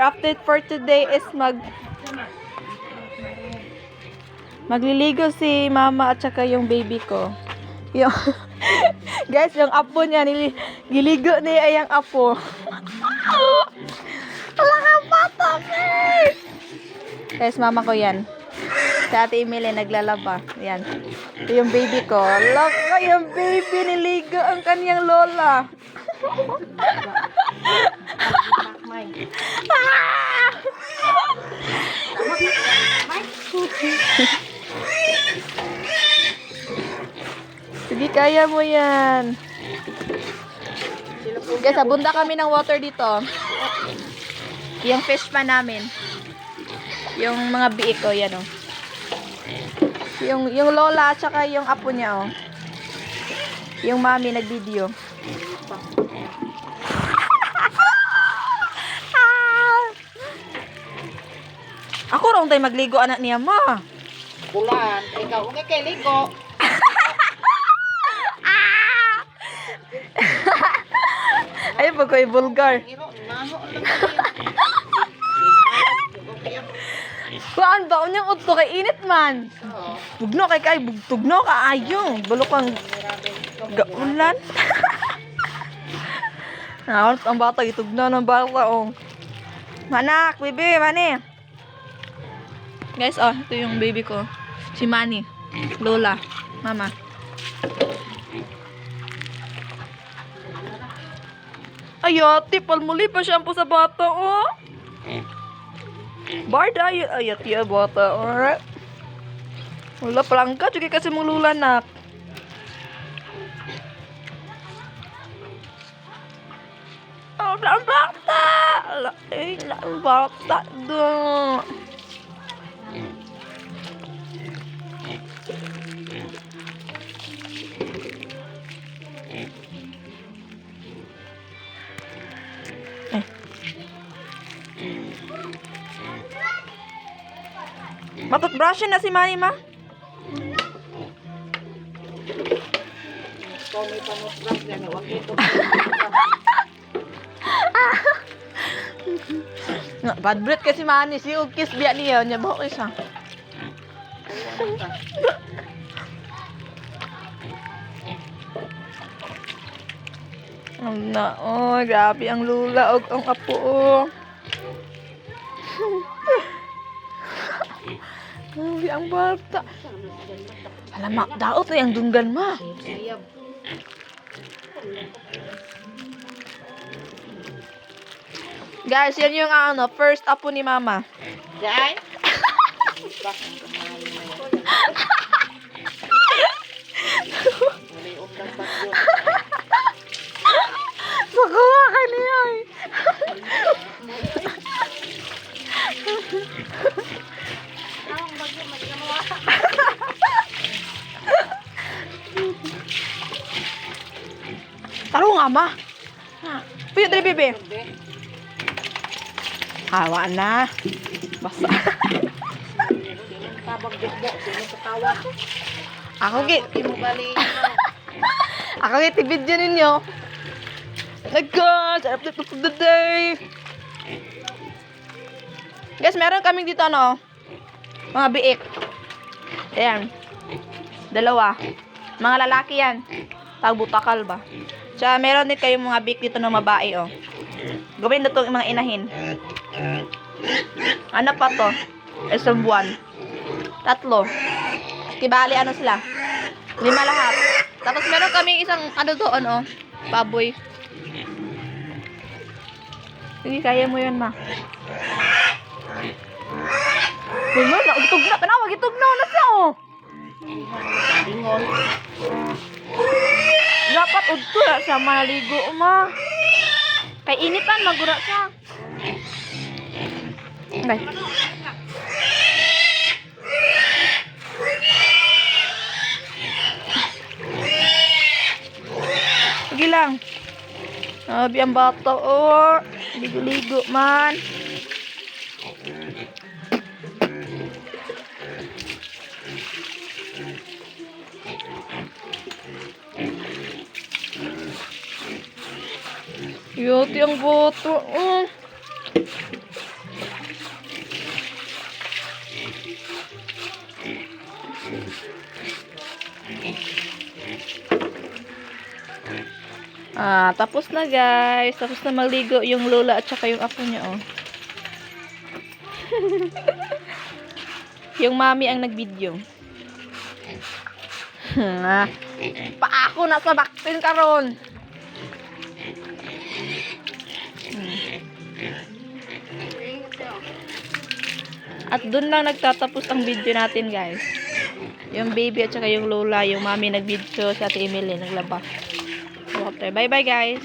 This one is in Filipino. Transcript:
update for today is magliligo si mama at saka yung baby ko. Yung guys, yung apo niya giligo niya yung apo. Wala kang bata, please. Guys, mama ko yan. Si Ate Emily naglalaba. Yan. Ito yung baby ko. Look, yung baby niligo ang kanyang lola. Sige, kaya mo yan. Guys, abunda kami ng water dito. Yung fish pa namin. Yung mga biik ko, yan o. Yung lola at saka yung apo niya o. Yung mami nag-video. Ako rong tayo magligo anak niya ma. Bulan, ikaw kung kay ligo. Ay, pag ko'y vulgar. Kuan ba? Unyang utto kay init man. Bugno kay bugtugno ka ayong. Bulok ang gaulan. Naon ang bata itugna ng bata oh. Manak, baby, mani. Guys, oh, ito yung baby ko. Si Manny. Lola. Mama. Ayati, palmuli pa shampoo sa bata, oh. Barda, ayati, bata, alright. Wala, palangka, juga kasi mong lula, nak. Oh, ang bata! Ang bata, doon. Matutbrushin na si Manny, ma? Ikaw may panutbrush na wag ito. Bad breath kasi Manny. Si Ugkis biya niya. Niya ba okay siya? Oh, grabe ang lula og ang apo. Oh. Grabe ang bata. Alamak, daot na yung dunggan, ma. Guys, yan yung first apo ni mama. Guys. Sakuha ka niya. Taro nga, ma. Puyo dali, bebe. Hawa na. Basta. Tabag dukbo, sino katawa? Ako video ninyo. Guys, update for the day. Guys, meron kaming dito mga biik. Ayan. Dalawa. Mga lalaki yan. Tagbutakal ba? Tsaka meron din kayong mga biik dito ng babae oh. Gawin na itong mga inahin. Ano pa to? Isang buwan. 3. Kibali sila? 5 lahat. Tapos meron kami isang doon oh. Baboy. Sige, kaya mo yun, ma. Tingnan na, itugna. Tanawag, itugna na siya, oh. Ingon. Dapat udto na siya manaligo, ma. Kay initan, magura siya. Okay. Sige lang. Sabi ang bata, oh. Ligo-ligo man. Yoti ang boto. Tapos na guys. Tapos na maligo yung lola at saka yung apo niya, oh. Yung mami ang nag-video. Paako na sa vaccine karon. At dun lang nagtatapos ang video natin, guys. Yung baby at saka yung lola, yung mami nag-video, si Ate Emily naglaba. So, after. Bye-bye, guys.